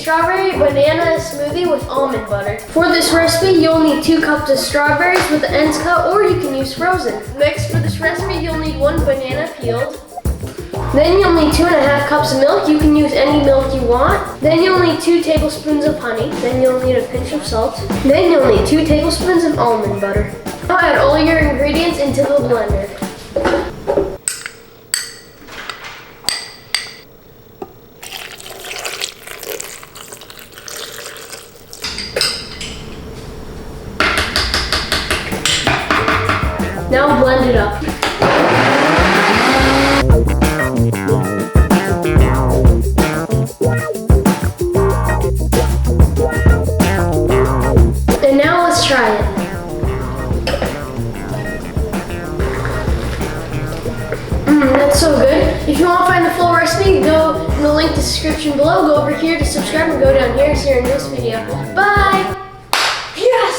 strawberry banana smoothie with almond butter. For this recipe, you'll need 2 cups of strawberries with the ends cut, or you can use frozen. Next, for this recipe, you'll need 1 banana peeled. Then you'll need 2.5 cups of milk. You can use any milk you want. Then you'll need 2 tablespoons of honey. Then you'll need a pinch of salt. Then you'll need 2 tablespoons of almond butter. Now add all your ingredients into the blender. Now blend it up. And now let's try it. That's so good. If you want to find the full recipe, go in the link description below. Go over here to subscribe and go down here to see our newest video. Bye!